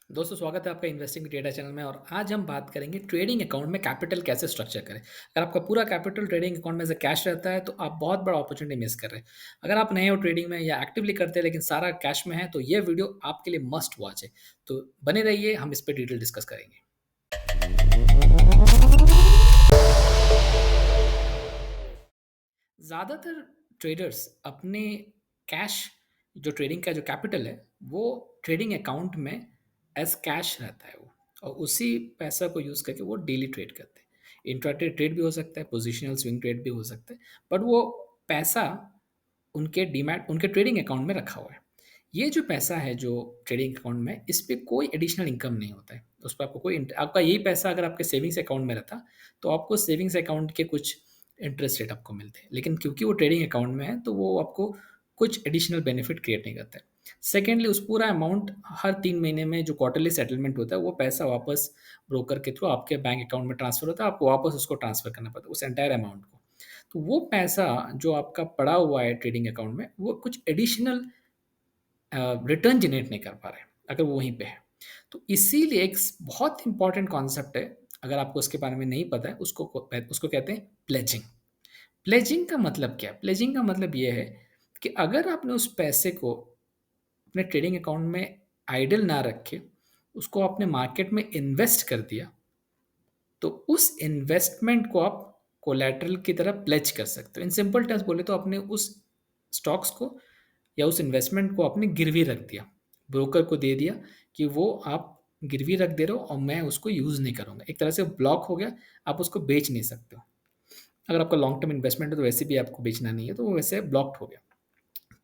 दोस्तों स्वागत है आपका इन्वेस्टिंग विद डेटा चैनल में और आज हम बात करेंगे ट्रेडिंग अकाउंट में कैपिटल कैसे स्ट्रक्चर करें। अगर आपका पूरा कैपिटल ट्रेडिंग अकाउंट में से कैश रहता है तो आप बहुत बड़ा अपॉर्चुनिटी मिस कर रहे हैं। अगर आप नए हो ट्रेडिंग में या एक्टिवली करते हैं लेकिन सारा कैश में है तो ये वीडियो आपके लिए मस्ट वॉच है। तो बने रहिए, हम इस पर डिटेल डिस्कस करेंगे। ज़्यादातर ट्रेडर्स अपने कैश, जो ट्रेडिंग का जो कैपिटल है, वो ट्रेडिंग अकाउंट में एज़ कैश रहता है वो, और उसी पैसा को यूज़ करके वो डेली ट्रेड करते हैं। इंट्राडे ट्रेड भी हो सकता है, पोजिशनल स्विंग ट्रेड भी हो सकता है, बट वो पैसा उनके डीमैट उनके ट्रेडिंग अकाउंट में रखा हुआ है। ये जो पैसा है जो ट्रेडिंग अकाउंट में, इस पे कोई एडिशनल इनकम नहीं होता है। उस पे आपको कोई आपका यही पैसा अगर आपके सेविंग्स अकाउंट में रहता, तो आपको सेविंग्स अकाउंट के कुछ इंटरेस्ट रेट आपको मिलते हैं। लेकिन क्योंकि वो ट्रेडिंग अकाउंट में है, तो वो आपको कुछ एडिशनल बेनिफिट क्रिएट नहीं करता है। सेकेंडली, उस पूरा अमाउंट हर 3 महीने में जो क्वार्टरली सेटलमेंट होता है, वो पैसा वापस ब्रोकर के थ्रू आपके बैंक अकाउंट में ट्रांसफ़र होता है, आपको वापस उसको ट्रांसफ़र करना पड़ता है, उस एंटायर अमाउंट को। तो वो पैसा जो आपका पड़ा हुआ है ट्रेडिंग अकाउंट में, वो कुछ एडिशनल रिटर्न जनरेट नहीं कर पा रहे हैं, अगर वो वहीं पे है। तो इसीलिए एक बहुत इंपॉर्टेंट कॉन्सेप्ट है, अगर आपको उसके बारे में नहीं पता है, उसको कहते हैं प्लेजिंग। प्लेजिंग का मतलब क्या है? प्लेजिंग का मतलब ये है कि अगर आपने उस पैसे को अपने ट्रेडिंग अकाउंट में आइडल ना रखे, उसको आपने मार्केट में इन्वेस्ट कर दिया, तो उस इन्वेस्टमेंट को आप कोलैटरल की तरह प्लेज कर सकते हो। इन सिंपल टर्म्स बोले तो आपने उस स्टॉक्स को या उस इन्वेस्टमेंट को आपने गिरवी रख दिया, ब्रोकर को दे दिया कि वो आप गिरवी रख दे रहे हो और मैं उसको यूज़ नहीं करूँगा। एक तरह से ब्लॉक हो गया, आप उसको बेच नहीं सकते हो। अगर आपका लॉन्ग टर्म इन्वेस्टमेंट है तो वैसे भी आपको बेचना नहीं है, तो वो वैसे ब्लॉक्ड हो गया।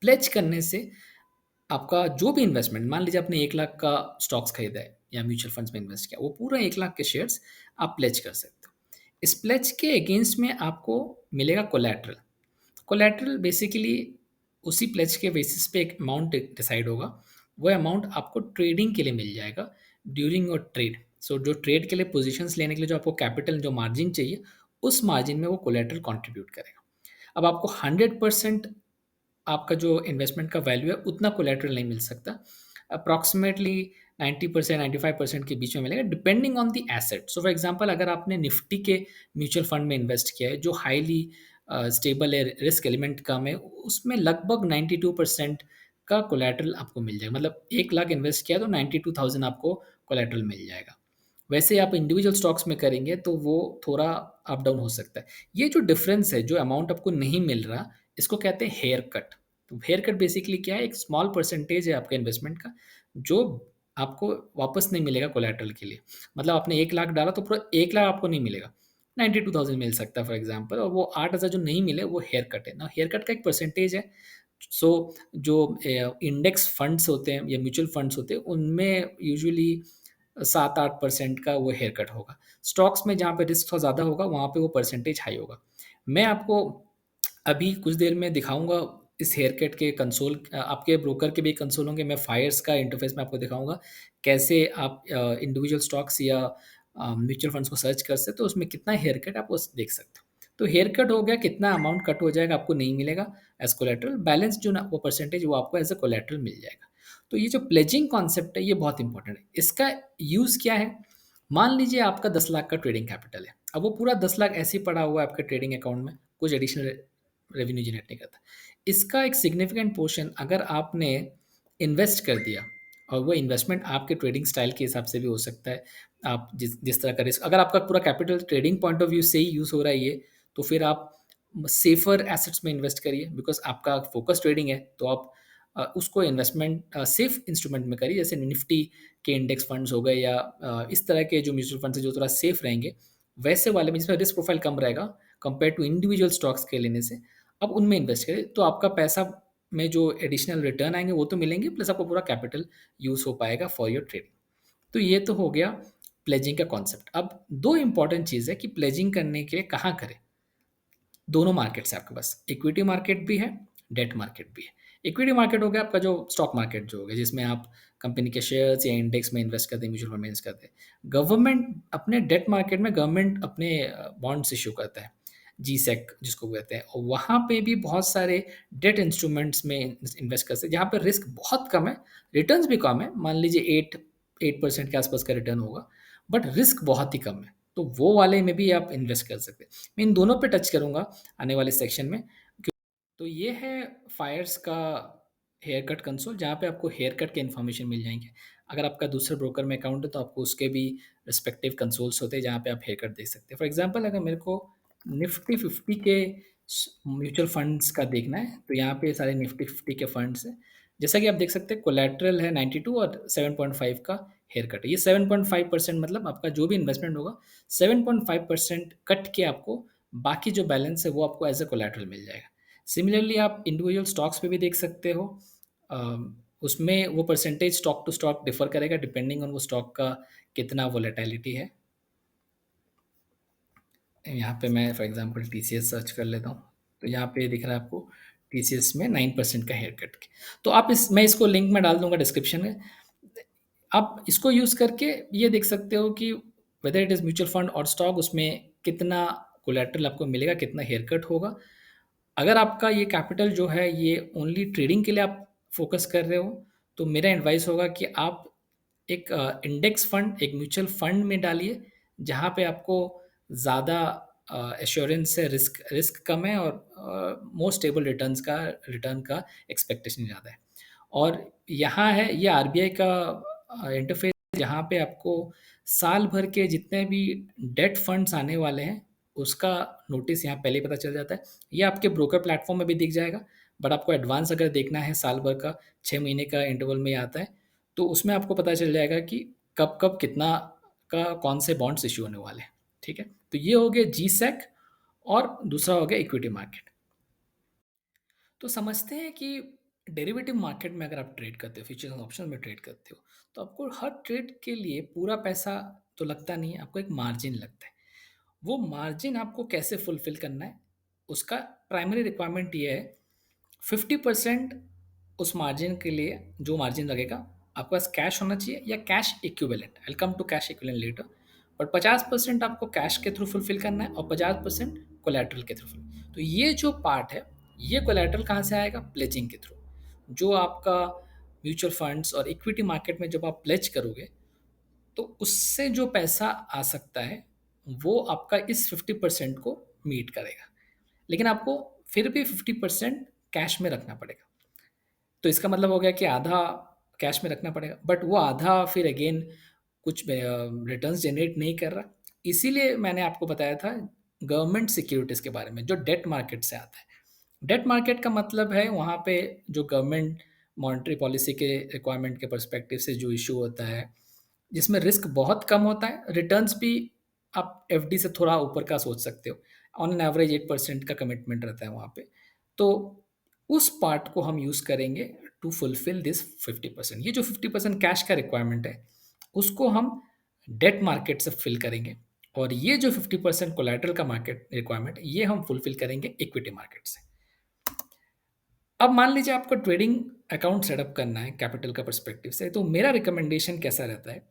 प्लेज करने से आपका जो भी इन्वेस्टमेंट, मान लीजिए आपने 1 लाख का स्टॉक्स खरीदा है या म्यूचुअल फंड्स में इन्वेस्ट किया, वो पूरा 1 लाख के शेयर्स आप प्लेज कर सकते हो। इस प्लेज के अगेंस्ट में आपको मिलेगा कोलैटरल। कोलैटरल बेसिकली उसी प्लेज के बेसिस पे एक अमाउंट डिसाइड होगा। वो अमाउंट आपको ट्रेडिंग के लिए मिल जाएगा ड्यूरिंग योर ट्रेड। सो जो ट्रेड के लिए पोजीशंस लेने के लिए जो आपको कैपिटल, जो मार्जिन चाहिए, उस मार्जिन में वो कोलैटरल कंट्रीब्यूट करेगा। अब आपको 100% आपका जो इन्वेस्टमेंट का वैल्यू है उतना कोलैटरल नहीं मिल सकता। अप्रॉक्सिमेटली 90% 95% के बीच में मिलेगा, depending on the asset. So for example, अगर आपने निफ्टी के म्यूचुअल फंड में इन्वेस्ट किया है जो हाईली स्टेबल है, रिस्क एलिमेंट कम है, उसमें लगभग 92% का कोलैटरल आपको मिल जाएगा। मतलब 1 लाख इन्वेस्ट किया तो 92,000 आपको कोलैटरल मिल जाएगा। वैसे आप इंडिविजुअल स्टॉक्स में करेंगे तो वो थोड़ा अप डाउन हो सकता है। ये जो डिफरेंस है, जो अमाउंट आपको नहीं मिल रहा, इसको कहते हैं हेयर कट। तो हेयर कट बेसिकली क्या है? एक स्मॉल परसेंटेज है आपके इन्वेस्टमेंट का, जो आपको वापस नहीं मिलेगा कोलैटरल के लिए। मतलब आपने 1 लाख डाला तो पूरा 1 लाख आपको नहीं मिलेगा, 92,000 मिल सकता है फॉर एग्ज़ाम्पल, और वो 8,000 जो नहीं मिले वो हेयर कट है। ना, हेयर कट का एक परसेंटेज है। सो जो इंडेक्स फंड्स होते हैं या म्यूचुअल फंड्स होते हैं, उनमें यूजुअली 7-8% का वो हेयर कट होगा। स्टॉक्स में जहाँ पे रिस्क थोड़ा ज़्यादा होगा, वहाँ पे वो परसेंटेज हाई होगा। मैं आपको अभी कुछ देर में दिखाऊँगा इस हेयर कट के कंसोल, आपके ब्रोकर के भी कंसोल होंगे, मैं फायर्स का इंटरफ़ेस में आपको दिखाऊँगा, कैसे आप इंडिविजुअल स्टॉक्स या म्यूचुअल फंड्स को सर्च कर सकते हो, उसमें कितना हेयर कट आप उस देख सकते हो। तो हेयर कट हो गया, कितना अमाउंट कट हो जाएगा आपको नहीं मिलेगा एज़ कोलैटरल, बैलेंस जो ना वो परसेंटेज वो आपको एज़ अ कोलैटरल मिल जाएगा। तो ये जो प्लेजिंग कॉन्सेप्ट है, ये बहुत इंपॉर्टेंट है। इसका यूज़ क्या है? मान लीजिए आपका 10 लाख का ट्रेडिंग कैपिटल है। अब वो पूरा 10 लाख ऐसे ही पड़ा हुआ है आपके ट्रेडिंग अकाउंट में, कुछ एडिशनल रेवेन्यू जनरेट नहीं करता। इसका एक सिग्निफिकेंट पोर्शन अगर आपने इन्वेस्ट कर दिया, और वो इन्वेस्टमेंट आपके ट्रेडिंग स्टाइल के हिसाब से भी हो सकता है। आप जिस जिस तरह का रिस्क, अगर आपका पूरा capital trading point of view से ही यूज़ हो रहा है ये, तो फिर आप सेफ़र एसेट्स में इन्वेस्ट करिए, बिकॉज़ आपका फ़ोकस ट्रेडिंग है, तो आप उसको इन्वेस्टमेंट सेफ़ इंस्ट्रूमेंट में करिए, जैसे निफ्टी के इंडेक्स फंड्स हो गए या इस तरह के जो म्यूचुअल फंड्स हैं जो थोड़ा सेफ़ रहेंगे, वैसे वाले में जिसमें रिस्क प्रोफ़ाइल कम रहेगा कंपेयर टू इंडिविजुअल स्टॉक्स के लेने से, आप उनमें इन्वेस्ट करें। तो आपका पैसा में जो एडिशनल रिटर्न आएँगे वो तो मिलेंगे, प्लस आपको पूरा कैपिटल यूज़ हो पाएगा फॉर योर ट्रेडिंग। तो ये तो हो गया प्लेजिंग का कॉन्सेप्ट। अब 2 इम्पोर्टेंट चीज़ है कि प्लेजिंग करने के लिए कहाँ करें? दोनों मार्केट्स है आपके पास, इक्विटी मार्केट भी है, डेट मार्केट भी है। इक्विटी मार्केट हो गया आपका जो स्टॉक मार्केट जो हो गया, जिसमें आप कंपनी के शेयर्स या इंडेक्स में इन्वेस्ट करते हैं, म्यूचुअल फंड में इन्वेस्ट करते हैं। गवर्नमेंट अपने डेट मार्केट में गवर्नमेंट अपने बॉन्ड्स इश्यू करता है, जीसेक जिसको कहते हैं, और वहाँ पे भी बहुत सारे डेट इंस्ट्रूमेंट्स में इन्वेस्ट कर सकते हैं, जहाँ पे रिस्क बहुत कम है, रिटर्न्स भी कम है। मान लीजिए 8% के आसपास का रिटर्न होगा, बट रिस्क बहुत ही कम है। तो वो वाले में भी आप इन्वेस्ट कर सकते हैं। मैं इन दोनों पे टच करूँगा आने वाले सेक्शन में। तो ये है फायर्स का हेयर कट कंसोल, जहाँ पे आपको हेयर कट के इन्फॉर्मेशन मिल जाएँगे। अगर आपका दूसरे ब्रोकर में अकाउंट है तो आपको उसके भी रिस्पेक्टिव कंसोल्स होते हैं, जहाँ पे आप हेयर कट देख सकते हैं। फॉर एग्ज़ाम्पल अगर मेरे को निफ्टी 50 के म्यूचुअल फंड्स का देखना है, तो यहाँ पे सारे निफ्टी 50 के फंड्स हैं। जैसा कि आप देख सकते हैं कोलैटरल है 92 और 7.5 का हेयर कट है। ये 7.5% मतलब आपका जो भी इन्वेस्टमेंट होगा 7.5% कट के आपको बाकी जो बैलेंस है वो आपको एज़ अ कोलैटरल मिल जाएगा। सिमिलरली आप इंडिविजुअल स्टॉक्स पे भी देख सकते हो। उसमें वो percentage stock to stock differ करेगा डिपेंडिंग ऑन वो स्टॉक का कितना वोलेटिलिटी है। यहाँ पे मैं फॉर एग्जांपल टीसीएस सर्च कर लेता हूँ, तो यहाँ पे दिख रहा है आपको टीसीएस में 9% का हेयर कट। तो आप मैं इसको लिंक में डाल दूंगा डिस्क्रिप्शन में। आप इसको यूज़ करके ये देख सकते हो कि whether it is mutual fund और स्टॉक, उसमें कितना कोलेटरल आपको मिलेगा, कितना हेयर कट होगा। अगर आपका ये कैपिटल जो है ये ओनली ट्रेडिंग के लिए आप फ़ोकस कर रहे हो, तो मेरा एडवाइस होगा कि आप एक इंडेक्स फंड, एक म्यूचुअल फंड में डालिए, जहाँ पे आपको ज़्यादा एश्योरेंस है, रिस्क रिस्क कम है और मोर स्टेबल रिटर्न का एक्सपेक्टेशन ज़्यादा है। और यहाँ है ये आरबीआई का इंटरफेस, जहाँ पे आपको साल भर के जितने भी डेट फंड्स आने वाले हैं, उसका नोटिस यहाँ पहले ही पता चल जाता है। ये आपके ब्रोकर प्लेटफ़ॉर्म में भी दिख जाएगा, बट आपको एडवांस अगर देखना है साल भर का, 6 महीने का इंटरवल में आता है, तो उसमें आपको पता चल जाएगा कि कब-कब कितना का कौन से बॉन्ड्स इश्यू होने वाले हैं, ठीक है? तो ये हो गया जीसैक और दूसरा हो गया इक्विटी मार्केट। तो समझते हैं कि डेरिवेटिव मार्केट में अगर आप ट्रेड करते हो, फ्यूचर्स एंड ऑप्शन में ट्रेड करते हो, तो आपको हर ट्रेड के लिए पूरा पैसा तो लगता नहीं है, आपको एक मार्जिन लगता है। वो मार्जिन आपको कैसे फुलफ़िल करना है, उसका प्राइमरी रिक्वायरमेंट ये है 50% उस मार्जिन के लिए जो मार्जिन लगेगा, आपके पास कैश होना चाहिए या cash equivalent. I will come to cash equivalent later. But 50% आपको कैश के थ्रू फुलफ़िल करना है और 50% कोलैटरल के थ्रू फुल। तो ये जो पार्ट है, ये कोलैटरल कहाँ से आएगा? प्लेजिंग के थ्रू। जो आपका म्यूचुअल फंड्स और इक्विटी मार्केट में जब आप प्लेज करोगे, तो उससे जो पैसा आ सकता है, वो आपका इस 50% को मीट करेगा। लेकिन आपको फिर भी 50% कैश में रखना पड़ेगा। तो इसका मतलब हो गया कि आधा कैश में रखना पड़ेगा, बट वो आधा फिर अगेन कुछ रिटर्न्स जनरेट नहीं कर रहा। इसीलिए मैंने आपको बताया था गवर्नमेंट सिक्योरिटीज़ के बारे में, जो डेट मार्केट से आता है। डेट मार्केट का मतलब है वहाँ पे जो गवर्नमेंट मॉनेटरी पॉलिसी के रिक्वायरमेंट के पर्सपेक्टिव से जो इशू होता है, जिसमें रिस्क बहुत कम होता है, रिटर्न्स भी आप एफडी से थोड़ा ऊपर का सोच सकते हो। ऑन एन एवरेज 8% का कमिटमेंट रहता है वहाँ पे। तो उस पार्ट को हम यूज़ करेंगे टू फुलफिल दिस 50%। ये जो 50% कैश का रिक्वायरमेंट है, उसको हम डेट मार्केट से फिल करेंगे और ये जो 50% कोलैटरल का मार्केट रिक्वायरमेंट, ये हम फुलफिल करेंगे इक्विटी मार्केट से। अब मान लीजिए आपको ट्रेडिंग अकाउंट सेटअप करना है कैपिटल का पर्सपेक्टिव से, तो मेरा रिकमेंडेशन कैसा रहता है,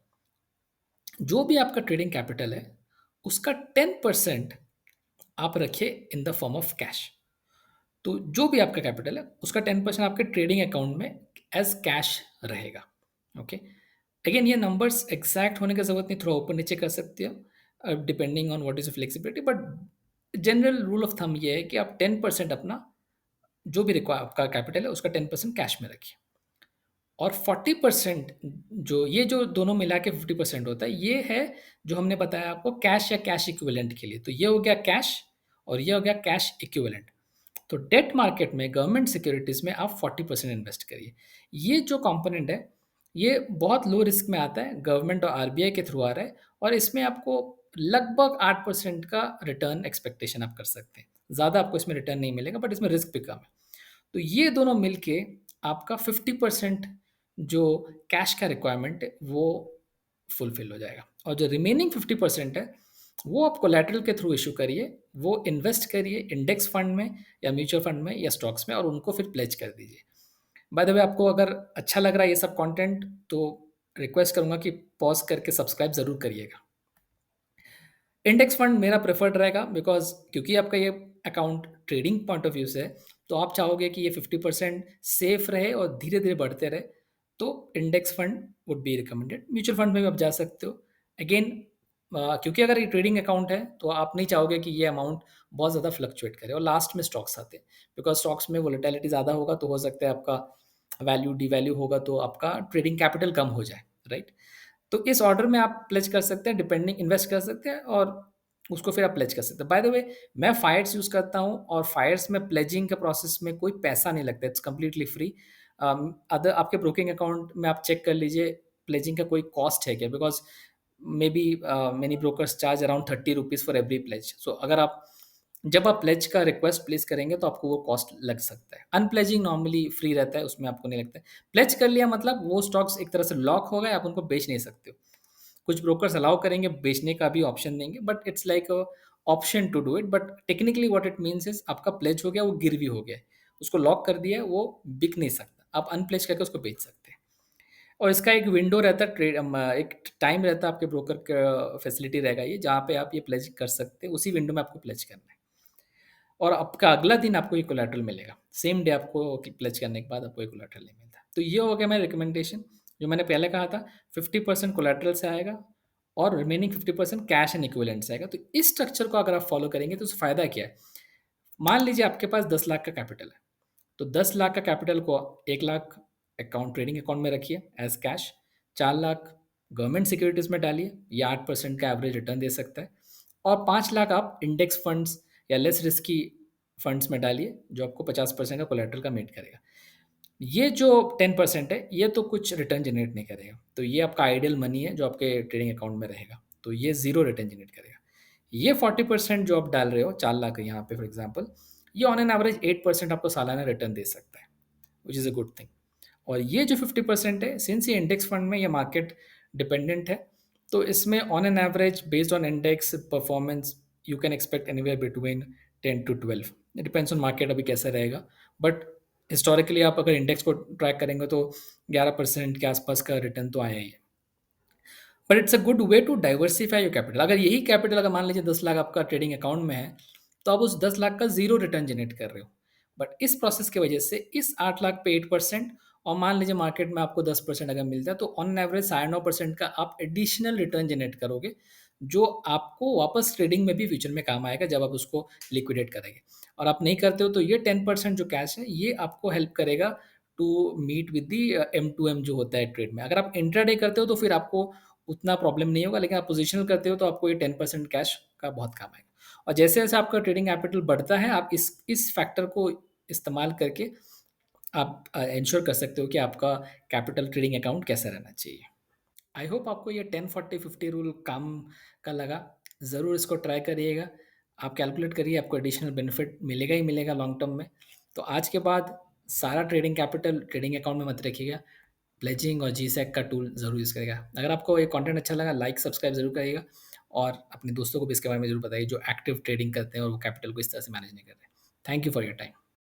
जो भी आपका ट्रेडिंग कैपिटल है, उसका 10% आप रखिए in the form of cash. तो जो भी आपका कैपिटल है, उसका 10% आपके ट्रेडिंग अकाउंट में एज़ कैश रहेगा, ओके? अगेन ये नंबर्स एग्ज़ैक्ट होने की ज़रूरत नहीं, थोड़ा ऊपर-नीचे कर सकते हो depending on what is the flexibility, but general rule of thumb ये है कि आप 10% अपना जो भी आपका कैपिटल है, उसका 10% कैश में रखिए। और 40% जो ये जो दोनों मिला के 50% होता है, ये है जो हमने बताया आपको कैश या कैश इक्विवेलेंट के लिए। तो ये हो गया कैश और ये हो गया कैश इक्विवेलेंट। तो डेट मार्केट में गवर्नमेंट सिक्योरिटीज़ में आप 40% इन्वेस्ट करिए। ये जो कंपोनेंट है, ये बहुत लो रिस्क में आता है, गवर्नमेंट और आरबीआई के थ्रू आ रहा है और इसमें आपको लगभग 8% का रिटर्न एक्सपेक्टेशन आप कर सकते हैं। ज़्यादा आपको इसमें रिटर्न नहीं मिलेगा, बट इसमें रिस्क भी कम है। तो ये दोनों मिलके आपका 50% जो कैश का रिक्वायरमेंट है, वो फुलफ़िल हो जाएगा और जो रिमेनिंग 50% है, वो आप कोलैटरल के थ्रू इश्यू करिए, वो इन्वेस्ट करिए इंडेक्स फंड में या म्यूचुअल फंड में या स्टॉक्स में और उनको फिर प्लेज कर दीजिए। बाय द वे, आपको अगर अच्छा लग रहा है ये सब कंटेंट, तो रिक्वेस्ट करूँगा कि पॉज़ करके सब्सक्राइब ज़रूर करिएगा। इंडेक्स फंड मेरा प्रेफर्ड रहेगा बिकॉज़ क्योंकि आपका ये account trading point of view से है, तो आप चाहोगे कि ये 50% सेफ रहे और धीरे-धीरे बढ़ते रहे। तो index fund would be recommended. Mutual fund में भी आप जा सकते हो। अगेन क्योंकि अगर ये ट्रेडिंग अकाउंट है तो आप नहीं चाहोगे कि ये अमाउंट बहुत ज़्यादा फ्लक्चुएट करे और लास्ट में स्टॉक्स आते हैं, बिकॉज स्टॉक्स में वोलेटिलिटी ज़्यादा होगा तो हो सकता है आपका वैल्यू डिवैल्यू होगा तो आपका ट्रेडिंग कैपिटल कम हो जाए, राइट? तो इस ऑर्डर में आप प्लेज कर सकते हैं, डिपेंडिंग इन्वेस्ट कर सकते हैं और उसको फिर आप प्लेज कर सकते हैं। बाय द वे, मैं फायर्स यूज़ करता हूँ और फायर्स में प्लेजिंग के प्रोसेस में कोई पैसा नहीं लगता, इट्स कंप्लीटली फ्री। अदर आपके ब्रोकिंग अकाउंट में आप चेक कर लीजिए प्लेजिंग का कोई कॉस्ट है क्या, because may be many brokers charge around 30 rupees for every pledge. So अगर आप जब आप प्लेज का रिक्वेस्ट प्लेस करेंगे तो आपको वो कॉस्ट लग सकता है। अनप्लेजिंग नॉर्मली फ्री रहता है, उसमें आपको नहीं लगता है। प्लेज कर लिया मतलब वो स्टॉक्स एक तरह से लॉक हो गए, आप उनको बेच नहीं सकते हो। कुछ ब्रोकर्स अलाउ करेंगे, बेचने का भी ऑप्शन देंगे, but it's like a option to do it. But technically what it means is आपका प्लेज हो गया, वो गिरवी हो गया है, उसको लॉक कर दिया है, वो बिक नहीं सकता। आप अनप्लेज करके उसको बेच सकते हैं। और इसका एक विंडो रहता है, ट्रेड एक टाइम रहता है, आपके ब्रोकर का फैसिलिटी रहेगा ये, जहाँ पे आप ये प्लेज कर सकते हैं, उसी विंडो में आपको प्लेज करना है और आपका अगला दिन आपको ये कोलेटरल मिलेगा। सेम डे आपको प्लेज करने के बाद आपको ये कोलेटरल नहीं मिलता। तो ये हो गया मेरा रिकमेंडेशन। जो मैंने पहले कहा था 50% कोलेटरल से आएगा और रिमेनिंग 50% कैश एंड इक्विवेलेंट से आएगा। तो इस स्ट्रक्चर को अगर आप फॉलो करेंगे तो उससे फ़ायदा क्या है? मान लीजिए आपके पास 10 लाख का कैपिटल है, तो 10 लाख का कैपिटल को 1 लाख अकाउंट ट्रेडिंग अकाउंट में रखिए as cash, 4 lakh government securities में डालिए, ये 8% का एवरेज रिटर्न दे सकता है, और 5 लाख आप इंडेक्स फंड्स या लेस रिस्की फंड्स में डालिए, जो आपको 50% का कोलेटरल का मीट करेगा। ये जो 10% है, ये तो कुछ रिटर्न जनरेट नहीं करेगा, तो ये आपका आइडियल मनी है जो आपके ट्रेडिंग अकाउंट में रहेगा, तो ये ज़ीरो रिटर्न जनरेट करेगा। ये 40% जो आप डाल रहे हो, 4 लाख है यहाँ पे फॉर एग्जांपल, ये ऑन एन एवरेज 8% आपको सालाना रिटर्न दे सकता है, which is a good thing. और ये जो 50% है, सिंस ये इंडेक्स फंड में ये मार्केट डिपेंडेंट है, तो इसमें on an average based on index performance you can expect anywhere between 10 to 12। It depends on market अभी कैसा रहेगा, बट हिस्टोरिकली आप अगर इंडेक्स को ट्रैक करेंगे तो 11% के आसपास का रिटर्न तो आया ही है। But it's a good way to diversify your capital. अगर यही कैपिटल अगर मान लीजिए 10 लाख आपका ट्रेडिंग अकाउंट में है, तो आप उस 10 लाख का ज़ीरो रिटर्न जनरेट कर रहे हो। बट इस प्रोसेस की वजह से इस 8 लाख पे 8% और मान लीजिए मार्केट में आपको 10% अगर मिलता है, तो ऑन एवरेज 9.5% का आप एडिशनल रिटर्न जनरेट करोगे, जो आपको वापस ट्रेडिंग में भी फ्यूचर में काम आएगा जब आप उसको लिक्विडेट करेंगे। और आप नहीं करते हो तो ये 10% जो कैश है, ये आपको हेल्प करेगा to meet with the M2M जो होता है ट्रेड में। अगर आप इंट्राडे करते हो तो फिर आपको उतना प्रॉब्लम नहीं होगा, लेकिन आप पोजिशनल करते हो तो आपको ये 10% कैश का बहुत काम आएगा। और जैसे जैसे आपका ट्रेडिंग कैपिटल बढ़ता है, आप इस फैक्टर को इस्तेमाल करके आप इंश्योर कर सकते हो कि आपका कैपिटल ट्रेडिंग अकाउंट कैसा रहना चाहिए। आई होप आपको ये 10-40-50 रूल काम का लगा। ज़रूर इसको ट्राई करिएगा। आप कैलकुलेट करिए, आपको एडिशनल बेनिफिट मिलेगा ही मिलेगा लॉन्ग टर्म में। तो आज के बाद सारा ट्रेडिंग कैपिटल ट्रेडिंग अकाउंट में मत रखिएगा, प्लेजिंग और जीसैक का टूल ज़रूर यूज़ करिएगा। अगर आपको ये कंटेंट अच्छा लगा, लाइक सब्सक्राइब ज़रूर करिएगा और अपने दोस्तों को भी इसके बारे में ज़रूर बताइए जो एक्टिव ट्रेडिंग करते हैं और वो कैपिटल को इस तरह से मैनेज नहीं कर रहे हैं। Thank you for your time.